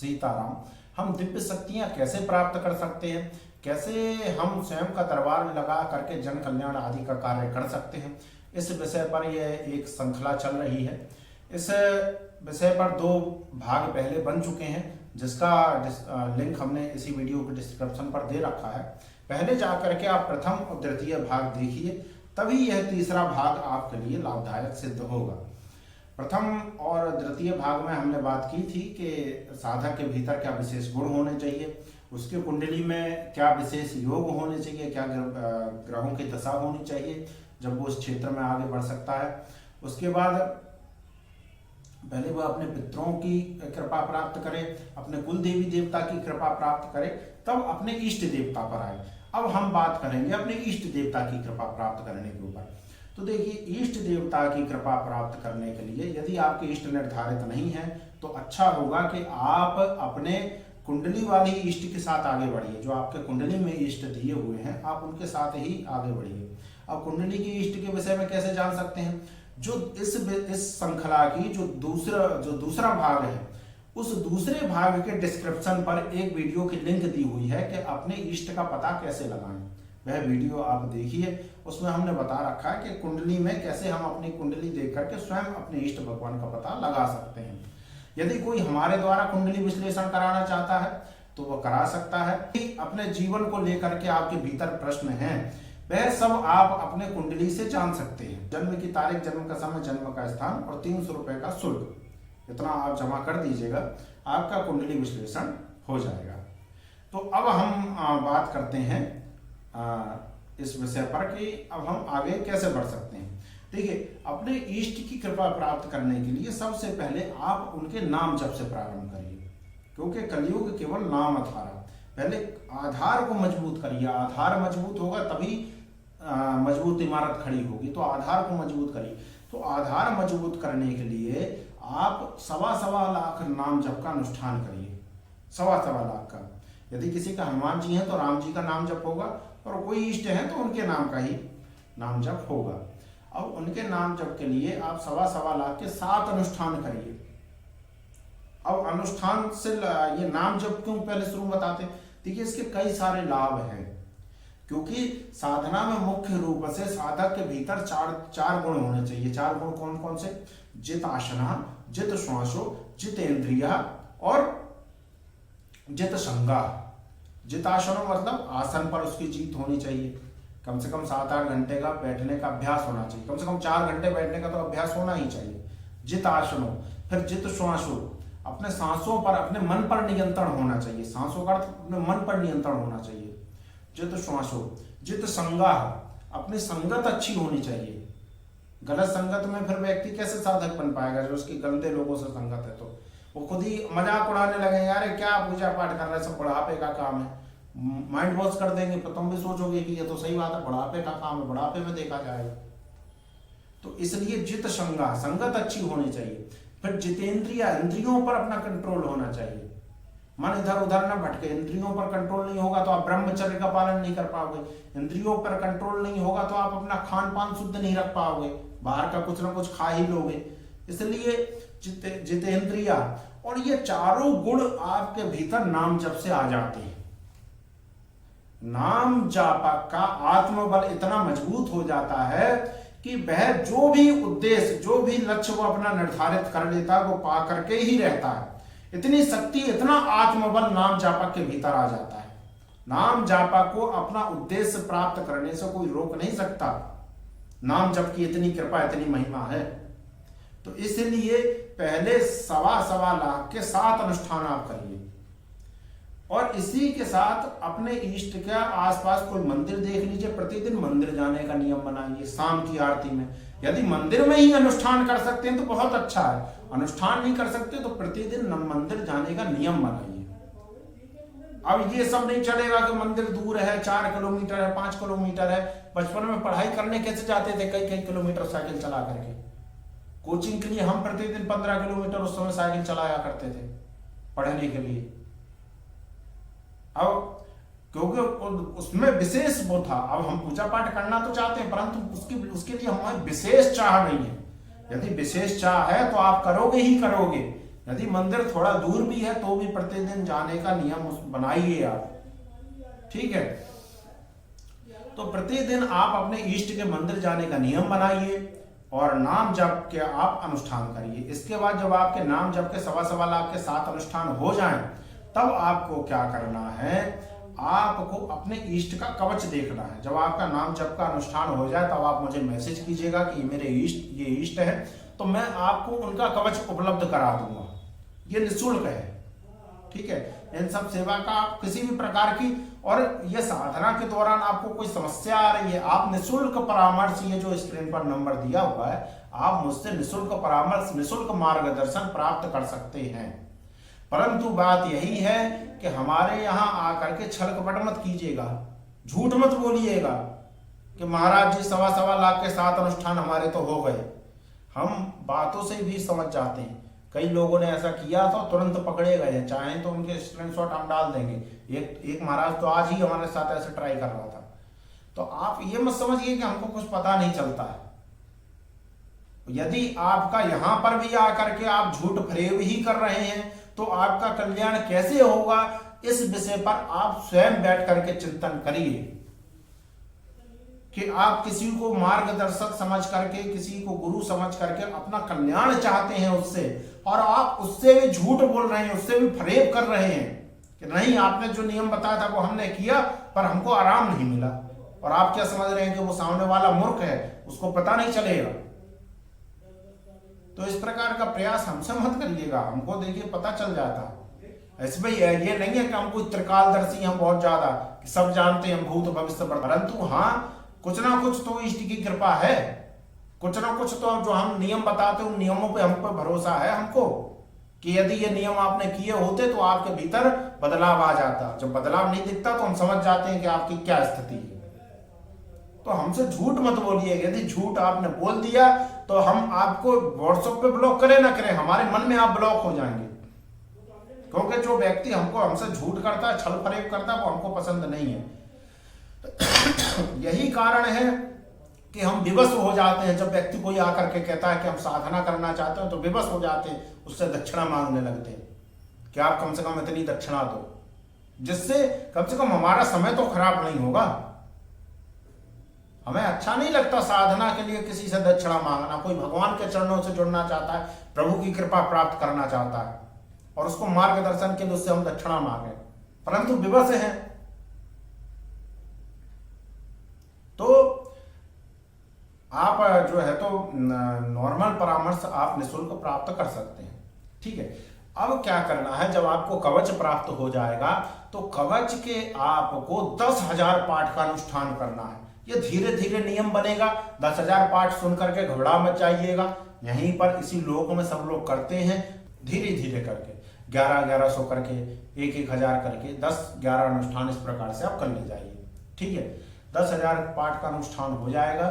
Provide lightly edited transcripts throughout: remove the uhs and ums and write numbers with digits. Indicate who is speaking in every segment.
Speaker 1: सीताराम। हम दिव्य शक्तियां कैसे प्राप्त कर सकते हैं, कैसे हम स्वयं का दरबार लगा करके जन कल्याण आदि का कार्य कर सकते हैं, इस विषय पर यह एक श्रृंखला चल रही है। इस विषय पर 2 भाग पहले बन चुके हैं, जिसका लिंक हमने इसी वीडियो के डिस्क्रिप्शन पर दे रखा है। पहले जा करके आप प्रथम और द्वितीय भाग देखिए, तभी यह तीसरा भाग आपके लिए लाभदायक सिद्ध होगा। प्रथम और द्वितीय भाग में हमने बात की थी कि साधक के भीतर क्या विशेष गुण होने चाहिए, उसकी कुंडली में क्या विशेष योग होने चाहिए, क्या ग्रहों की दशा होनी चाहिए जब वो उस क्षेत्र में आगे बढ़ सकता है। उसके बाद पहले वह अपने पितरों की कृपा प्राप्त करे, अपने कुल देवी देवता की कृपा प्राप्त करे, तब अपने इष्ट देवता पर आए। अब हम बात करेंगे अपने इष्ट देवता की कृपा प्राप्त करने के ऊपर। तो देखिए, इष्ट देवता की कृपा प्राप्त करने के लिए यदि आपके इष्ट निर्धारित नहीं है तो अच्छा होगा कि आप अपने कुंडली वाली इष्ट के साथ आगे बढ़िए। जो आपके कुंडली में इष्ट दिए हुए हैं आप उनके साथ ही आगे बढ़िए। अब कुंडली की इष्ट के विषय में कैसे जान सकते हैं, जो इस श्रृंखला की जो दूसरा भाग है, उस दूसरे भाग के डिस्क्रिप्शन पर एक वीडियो की लिंक दी हुई है कि अपने इष्ट का पता कैसे लगाएं। वह वीडियो आप देखिए, उसमें हमने बता रखा है कि कुंडली में कैसे हम अपनी कुंडली देख करके स्वयं अपने इष्ट भगवान का पता लगा सकते हैं। यदि कोई हमारे द्वारा कुंडली विश्लेषण कराना चाहता है तो वह करा सकता है। अपने जीवन को लेकर के आपके भीतर प्रश्न हैं, वह सब आप अपने कुंडली से जान सकते हैं। जन्म की तारीख, जन्म का समय, जन्म का स्थान और 300 रुपए का शुल्क, इतना आप जमा कर दीजिएगा, आपका कुंडली विश्लेषण हो जाएगा। तो अब हम बात करते हैं इस विषय पर कि अब हम आगे कैसे बढ़ सकते हैं। देखिए, अपने इष्ट की कृपा प्राप्त करने के लिए सबसे पहले आप उनके नाम जप से प्रारंभ करिए, क्योंकि कलयुग केवल नाम आधार। पहले आधार को मजबूत करिए, आधार मजबूत होगा तभी मजबूत इमारत खड़ी होगी। तो आधार को मजबूत करिए। तो आधार मजबूत करने के लिए आप 1.25 लाख नाम जप का अनुष्ठान करिए। 1.25 लाख का। यदि किसी का हनुमान जी है तो राम जी का नाम जप होगा, और कोई इष्ट है तो उनके नाम का ही नाम जप होगा। अब उनके नाम जप के लिए आप 1.25 लाख के 7 अनुष्ठान करिए। अब अनुष्ठान से ये नाम जप क्यों पहले शुरू बताते हैं, देखिए इसके कई सारे लाभ हैं। क्योंकि साधना में मुख्य रूप से साधक के भीतर चार गुण होने चाहिए। 4 गुण कौन कौन से, जित आसना, जित श्वासो, जित इंद्रिया और जित संगा। जित आसनो मतलब आसन पर उसकी जीत होनी चाहिए, कम से कम 7-8 घंटे का बैठने का अभ्यास होना चाहिए, कम से कम 4 घंटे बैठने का तो अभ्यास होना ही चाहिए। जित आसनो, फिर जित श्वासो, अपने सांसों पर, अपने मन पर नियंत्रण होना चाहिए। सांसों का अर्थ अपने मन पर नियंत्रण होना चाहिए। जित श्वासो, जित संगा, अपनी संगत अच्छी होनी चाहिए। गलत संगत में फिर व्यक्ति कैसे साधक बन पाएगा, जो उसकी गंदे लोगों से संगत है तो वो खुद ही मजाक उड़ाने लगे, यार क्या पूजा पाठ कर रहे हैं, सब बुढ़ापे का काम है, माइंड वॉश कर देंगे। तो तुम भी सोचोगे कि ये तो सही बात है, बुढ़ापे का काम है, बुढ़ापे में देखा जाएगा। तो इसलिए जित संगा, संगत अच्छी होनी चाहिए। फिर जितेंद्रिया, इंद्रियों पर अपना कंट्रोल होना चाहिए। मन इधर उधर न भटके। इंद्रियों पर कंट्रोल नहीं होगा तो आप ब्रह्मचर्य का पालन नहीं कर पाओगे। इंद्रियों पर कंट्रोल नहीं होगा तो आप अपना खान पान शुद्ध नहीं रख पाओगे, बाहर का कुछ ना कुछ खा ही लोगे। इसलिए जितेंद्रिया, और ये चारों गुण आपके भीतर नाम जप से आ जाते हैं। नाम जाप का आत्मबल इतना मजबूत हो जाता है कि वह जो भी उद्देश्य, जो भी लक्ष्य वो अपना निर्धारित कर लेता है वो पा करके ही रहता है। इतनी शक्ति, इतना आत्मबल नाम जापा के भीतर आ जाता है। नाम जापा को अपना उद्देश्य प्राप्त करने से कोई रोक नहीं सकता। नाम जप की इतनी कृपा, इतनी महिमा है। तो इसलिए पहले 1.25 लाख के 7 अनुष्ठान आप करिए, और इसी के साथ अपने इष्ट के आसपास कोई मंदिर देख लीजिए। प्रतिदिन मंदिर जाने का नियम बनाइए शाम की आरती में। यदि मंदिर में ही अनुष्ठान कर सकते हैं तो बहुत अच्छा है, अनुष्ठान नहीं कर सकते तो प्रतिदिन मंदिर जाने का नियम बनाइए। अब ये सब नहीं चलेगा कि मंदिर दूर है, 4 किलोमीटर है, 5 किलोमीटर है। बचपन में पढ़ाई करने कैसे जाते थे, कई किलोमीटर साइकिल चला करके। कोचिंग के लिए हम प्रतिदिन 15 किलोमीटर उस समय साइकिल चलाया करते थे पढ़ने के लिए। अब क्योंकि उसमें विशेष वो था। अब हम पूजा पाठ करना तो चाहते हैं, परंतु उसके लिए हमारी विशेष चाह नहीं है। यदि विशेष चाह है तो आप करोगे ही करोगे, यदि मंदिर थोड़ा दूर भी है तो भी प्रतिदिन जाने का नियम बनाइए आप, ठीक है। तो प्रतिदिन आप अपने इष्ट के मंदिर जाने का नियम बनाइए और नाम जप के आप अनुष्ठान करिए। इसके बाद जब आपके नाम जप के 1.25 लाख के 7 अनुष्ठान हो जाएं, तब आपको क्या करना है, आपको अपने इष्ट का कवच देखना है। जब आपका नाम जप का अनुष्ठान हो जाए तब आप मुझे मैसेज कीजिएगा कि मेरे इष्ट, ये इष्ट है, तो मैं आपको उनका कवच उपलब्ध करा दूंगा। ये निःशुल्क है, ठीक है। इन सब सेवा का आप किसी भी प्रकार की, और ये साधना के दौरान आपको कोई समस्या आ रही है, आप निःशुल्क परामर्श, ये जो स्क्रीन पर नंबर दिया हुआ है, आप मुझसे निःशुल्क परामर्श, निःशुल्क मार्गदर्शन प्राप्त कर सकते हैं। परंतु बात यही है कि हमारे यहाँ आकर के छल कपट मत कीजिएगा, झूठ मत बोलिएगा कि महाराज जी 1.25 लाख के 7 अनुष्ठान हमारे तो हो गए। हम बातों से भी समझ जाते हैं, कई लोगों ने ऐसा किया तो तुरंत पकड़े गए, चाहें तो उनके स्क्रीनशॉट हम डाल देंगे। एक महाराज तो आज ही हमारे साथ ऐसे ट्राई कर रहा था। तो आप ये मत समझिए कि हमको कुछ पता नहीं चलता है। यदि आपका यहां पर भी आकर के आप झूठ फरेब ही कर रहे हैं तो आपका कल्याण कैसे होगा, इस विषय पर आप स्वयं बैठ करके चिंतन करिए कि आप किसी को मार्गदर्शक समझ करके, किसी को गुरु समझ करके अपना कल्याण चाहते हैं उससे, और आप उससे भी झूठ बोल रहे हैं, उससे भी फरेब कर रहे हैं कि नहीं आपने जो नियम बताया था वो हमने किया पर हमको आराम नहीं मिला। और आप क्या समझ रहे हैं कि वो सामने वाला मूर्ख है, उसको पता नहीं चलेगा। तो इस प्रकार का प्रयास हमसे मत करिएगा, हमको देखिए पता चल जाता। ऐसे भाई ये नहीं है कि हम कोई त्रिकालदर्शी हम बहुत ज्यादा कि सब जानते हैं हम भूत भविष्य, परंतु हाँ कुछ ना कुछ तो इष्ट की कृपा है, कुछ ना कुछ तो जो हम नियम बताते हैं उन नियमों पे हम पर भरोसा है हमको कि यदि ये नियम आपने किए होते तो आपके भीतर बदलाव आ जाता। जब बदलाव नहीं दिखता तो हम समझ जाते हैं कि आपकी क्या स्थिति है। तो हमसे झूठ मत बोलिए, यदि झूठ आपने बोल दिया तो हम आपको व्हाट्सएप पे ब्लॉक करें ना करें, हमारे मन में आप ब्लॉक हो जाएंगे। क्योंकि जो व्यक्ति हमसे झूठ करता है, छल फरेब करता है, वो हमको पसंद नहीं है। यही कारण है कि हम विवश हो जाते हैं। जब व्यक्ति कोई आकर के कहता है कि हम साधना करना चाहते हैं तो विवश हो जाते हैं, उससे दक्षिणा मांगने लगते हैं कि आप कम से कम इतनी दक्षिणा दो, जिससे कम से कम हमारा समय तो खराब नहीं होगा। हमें अच्छा नहीं लगता साधना के लिए किसी से दक्षिणा मांगना। कोई भगवान के चरणों से जुड़ना चाहता है, प्रभु की कृपा प्राप्त करना चाहता है और उसको मार्गदर्शन के लिए उससे हम दक्षिणा मांगे, परंतु विवश हैं। तो आप जो है तो नॉर्मल परामर्श आप निःशुल्क प्राप्त कर सकते हैं, ठीक है। अब क्या करना है, जब आपको कवच प्राप्त हो जाएगा तो कवच के आपको 10,000 पाठ का अनुष्ठान करना है। ये धीरे धीरे नियम बनेगा। 10,000 पाठ सुन करके घबरा मत जाइएगा, यहीं पर इसी लोक में सब लोग करते हैं। धीरे धीरे करके 1100 करके 1,000 करके 10-11 अनुष्ठान इस प्रकार से आप कर ले जाइए, ठीक है। 10,000 पाठ का अनुष्ठान हो जाएगा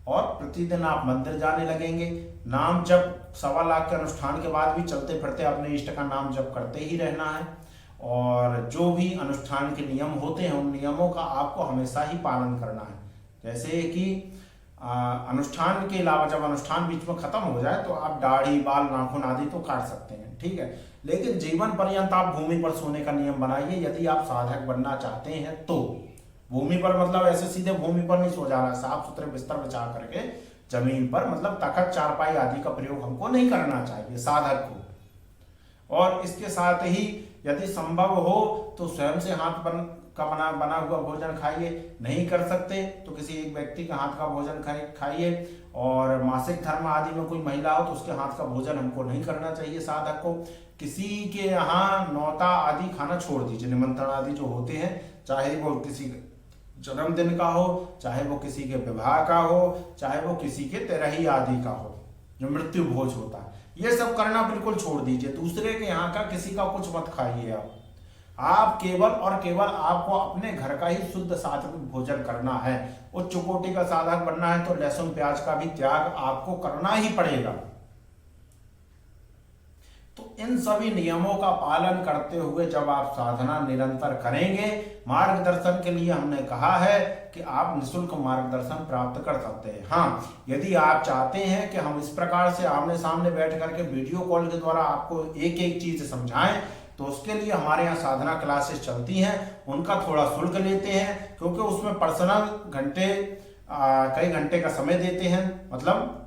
Speaker 1: और प्रतिदिन आप मंदिर जाने लगेंगे। नाम जप 1.25 लाख के अनुष्ठान के बाद भी चलते फिरते अपने इष्ट का नाम जप करते ही रहना है। और जो भी अनुष्ठान के नियम होते हैं उन नियमों का आपको हमेशा ही पालन करना है। जैसे कि अनुष्ठान के अलावा जब अनुष्ठान बीच में खत्म हो जाए तो आप दाढ़ी, बाल, नाखून आदि तो काट सकते हैं, ठीक है। लेकिन जीवन पर्यंत आप भूमि पर सोने का नियम बनाइए यदि आप साधक बनना चाहते हैं तो। भूमि पर मतलब ऐसे सीधे भूमि पर नहीं सो जाना, साफ सुथरे बिस्तर बिछा करके जमीन पर, मतलब तखत, चारपाई आदि का प्रयोग हमको नहीं करना चाहिए साधक को। और इसके साथ ही यदि संभव हो तो स्वयं से हाथ का बना हुआ भोजन खाइए। नहीं कर सकते तो किसी एक व्यक्ति का हाथ का भोजन खाइए। और मासिक धर्म आदि में कोई महिला हो तो उसके हाथ का भोजन हमको नहीं करना चाहिए साधक को। किसी के यहाँ न्योता आदि खाना छोड़ दीजिए, निमंत्रण आदि जो होते हैं, चाहे वो किसी जन्मदिन का हो, चाहे वो किसी के विवाह का हो, चाहे वो किसी के तेरही आदि का हो, जो मृत्यु भोज होता है, ये सब करना बिल्कुल छोड़ दीजिए। दूसरे के यहाँ का किसी का कुछ मत खाइए। आप केवल और केवल आपको अपने घर का ही शुद्ध सात्विक भोजन करना है। उच्च कोटि का साधक बनना है तो लहसुन प्याज का भी त्याग आपको करना ही पड़ेगा। तो इन सभी नियमों का पालन करते हुए जब आप साधना निरंतर करेंगे, मार्गदर्शन के लिए हमने कहा है कि आप निःशुल्क मार्गदर्शन प्राप्त कर सकते हैं। हाँ, यदि आप चाहते हैं कि हम इस प्रकार से आमने सामने बैठ करके वीडियो कॉल के द्वारा आपको एक एक चीज समझाएं, तो उसके लिए हमारे यहाँ साधना क्लासेस चलती हैं, उनका थोड़ा शुल्क लेते हैं, क्योंकि उसमें पर्सनल कई घंटे का समय देते हैं, मतलब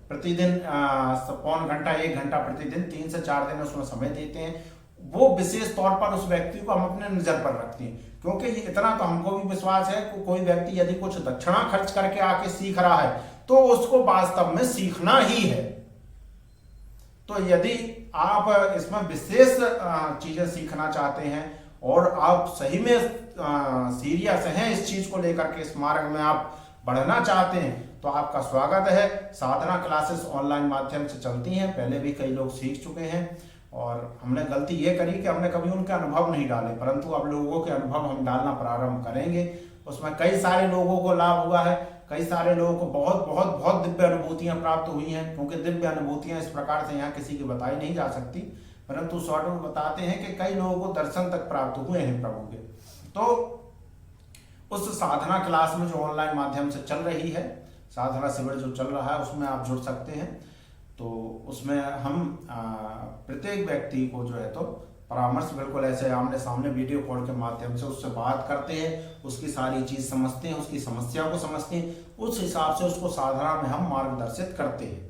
Speaker 1: प्रतिदिन पौन घंटा 1 घंटा प्रतिदिन 3 से 4 दिन उसमें समय देते हैं। वो विशेष तौर पर उस व्यक्ति को हम अपने नजर पर रखते हैं, क्योंकि इतना तो हमको भी विश्वास है कि कोई व्यक्ति यदि कुछ दक्षिणा खर्च करके आके सीख रहा है तो उसको वास्तव में सीखना ही है। तो यदि आप इसमें विशेष चीजें सीखना चाहते हैं और आप सही में सीरियस हैं इस चीज को लेकर के, इस मार्ग में आप बढ़ना चाहते हैं, तो आपका स्वागत है। साधना क्लासेस ऑनलाइन माध्यम से चलती हैं, पहले भी कई लोग सीख चुके हैं और हमने गलती ये करी कि हमने कभी उनके अनुभव नहीं डाले, परंतु अब लोगों के अनुभव हम डालना प्रारंभ करेंगे। उसमें कई सारे लोगों को लाभ हुआ है, कई सारे लोगों को बहुत बहुत बहुत दिव्य अनुभूतियां प्राप्त हुई हैं, क्योंकि दिव्य अनुभूतियां इस प्रकार से यहाँ किसी की बताई नहीं जा सकती, परंतु शॉर्ट में बताते हैं कि कई लोगों को दर्शन तक प्राप्त हुए हैं प्रभु के। तो उस साधना क्लास में जो ऑनलाइन माध्यम से चल रही है, साधना शिविर जो चल रहा है, उसमें आप जुड़ सकते हैं। तो उसमें हम प्रत्येक व्यक्ति को जो है तो परामर्श बिल्कुल ऐसे आमने सामने वीडियो कॉल के माध्यम से उससे बात करते हैं, उसकी सारी चीज समझते हैं, उसकी समस्या को समझते हैं, उस हिसाब से उसको साधना में हम मार्गदर्शित करते हैं।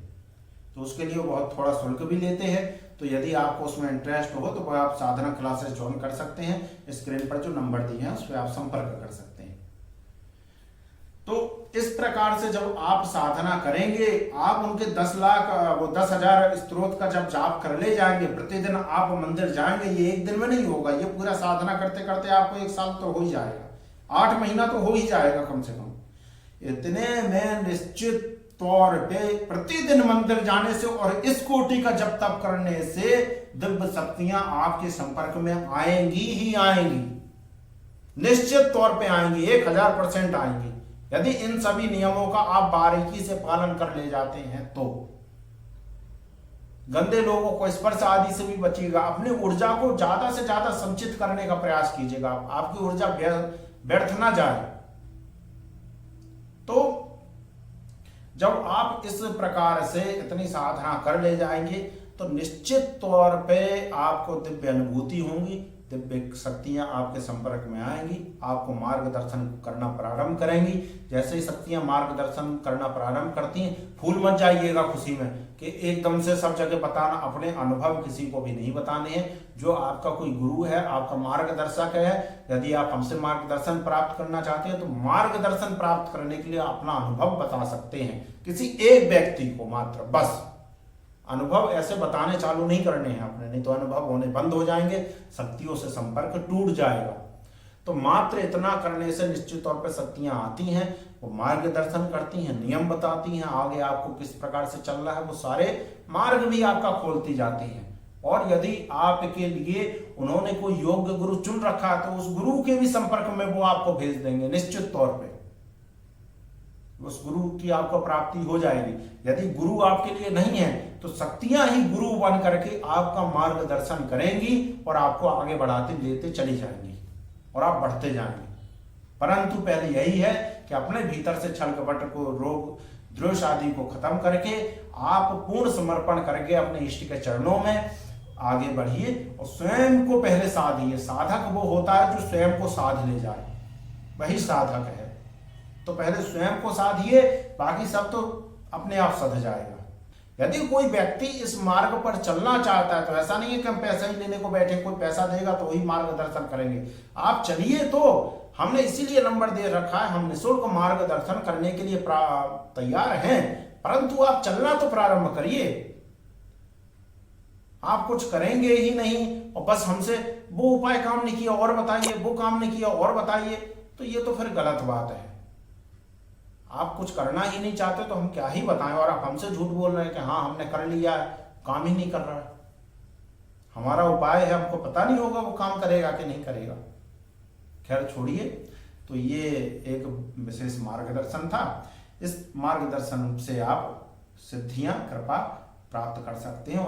Speaker 1: तो उसके लिए बहुत थोड़ा शुल्क भी लेते हैं। तो यदि आपको उसमें इंटरेस्ट हो तो वह आप साधना क्लासेस ज्वाइन कर सकते हैं। स्क्रीन पर जो नंबर दिए हैं उस पर आप संपर्क कर सकते हैं। तो इस प्रकार से जब आप साधना करेंगे, आप उनके 10,000 स्त्रोत का जब जाप कर ले जाएंगे, प्रतिदिन आप मंदिर जाएंगे, ये एक दिन में नहीं होगा, ये पूरा साधना करते करते आपको 1 साल तो हो ही जाएगा, 8 महीना तो हो ही जाएगा कम से कम। इतने में निश्चित तौर पे प्रतिदिन मंदिर जाने से और इस कोटि का जप तप करने से दिव्य शक्तियां आपके संपर्क में आएंगी ही आएंगी, निश्चित तौर पे आएंगी, 1000% आएंगी, यदि इन सभी नियमों का आप बारीकी से पालन कर ले जाते हैं तो। गंदे लोगों को स्पर्श आदि से भी बचिएगा, अपनी ऊर्जा को ज्यादा से ज्यादा संचित करने का प्रयास कीजिएगा, आपकी ऊर्जा व्यर्थ ना जाए। तो जब आप इस प्रकार से इतनी साधना कर ले जाएंगे तो निश्चित तौर पे आपको दिव्य अनुभूति होंगी, दिव्य शक्तियां आपके संपर्क में आएंगी, आपको मार्गदर्शन करना प्रारंभ करेंगी। जैसे ही शक्तियां मार्गदर्शन करना प्रारंभ करती हैं, फूल मत जाइएगा खुशी में कि एकदम से सब जगह बताना, अपने अनुभव किसी को भी नहीं बताने हैं। जो आपका कोई गुरु है, आपका मार्गदर्शक है, यदि आप हमसे मार्गदर्शन प्राप्त करना चाहते हैं तो मार्गदर्शन प्राप्त करने के लिए अपना अनुभव बता सकते हैं किसी एक व्यक्ति को मात्र, बस। अनुभव ऐसे बताने चालू नहीं करने हैं अपने, नहीं तो अनुभव होने बंद हो जाएंगे, शक्तियों से संपर्क टूट जाएगा। तो मात्र इतना करने से निश्चित तौर पर शक्तियां आती हैं, वो मार्गदर्शन करती हैं, नियम बताती हैं, आगे आपको किस प्रकार से चलना है वो सारे मार्ग भी आपका खोलती जाती हैं। और यदि आपके लिए उन्होंने कोई योग्य गुरु चुन रखा है तो उस गुरु के भी संपर्क में वो आपको भेज देंगे, निश्चित तौर पे उस गुरु की आपको प्राप्ति हो जाएगी। यदि गुरु आपके लिए नहीं है तो शक्तियां ही गुरु बन करके आपका मार्गदर्शन करेंगी और आपको आगे बढ़ाते लेते चली जाएंगी और आप बढ़ते जाएंगे। परंतु पहले यही है कि अपने भीतर से छल कपट को, रोग द्वेष आदि को खत्म करके आप पूर्ण समर्पण करके अपने इष्ट के चरणों में आगे बढ़िए और स्वयं को पहले साधिए। साधक वो होता है जो स्वयं को साध ले जाए, वही साधक है। तो पहले स्वयं को साधिए, बाकी सब तो अपने आप सध जाएगा। यदि कोई व्यक्ति इस मार्ग पर चलना चाहता है तो ऐसा नहीं है कि हम पैसा ही लेने को बैठे, कोई पैसा देगा तो वही मार्गदर्शन करेंगे। आप चलिए, तो हमने इसीलिए नंबर दे रखा है, हम निःशुल्क मार्गदर्शन करने के लिए तैयार हैं, परंतु आप चलना तो प्रारंभ करिए। आप कुछ करेंगे ही नहीं और बस हमसे वो उपाय काम नहीं किया और बताइए, वो काम नहीं किया और बताइए, तो ये तो फिर गलत बात है। आप कुछ करना ही नहीं चाहते तो हम क्या ही बताएं, और आप हमसे झूठ बोल रहे हैं कि हाँ हमने कर लिया है, काम ही नहीं कर रहा है। हमारा उपाय है, हमको पता नहीं होगा वो काम करेगा कि नहीं करेगा। खैर छोड़िए, तो ये एक विशेष मार्गदर्शन था। इस मार्गदर्शन से आप सिद्धियां, कृपा प्राप्त कर सकते हैं।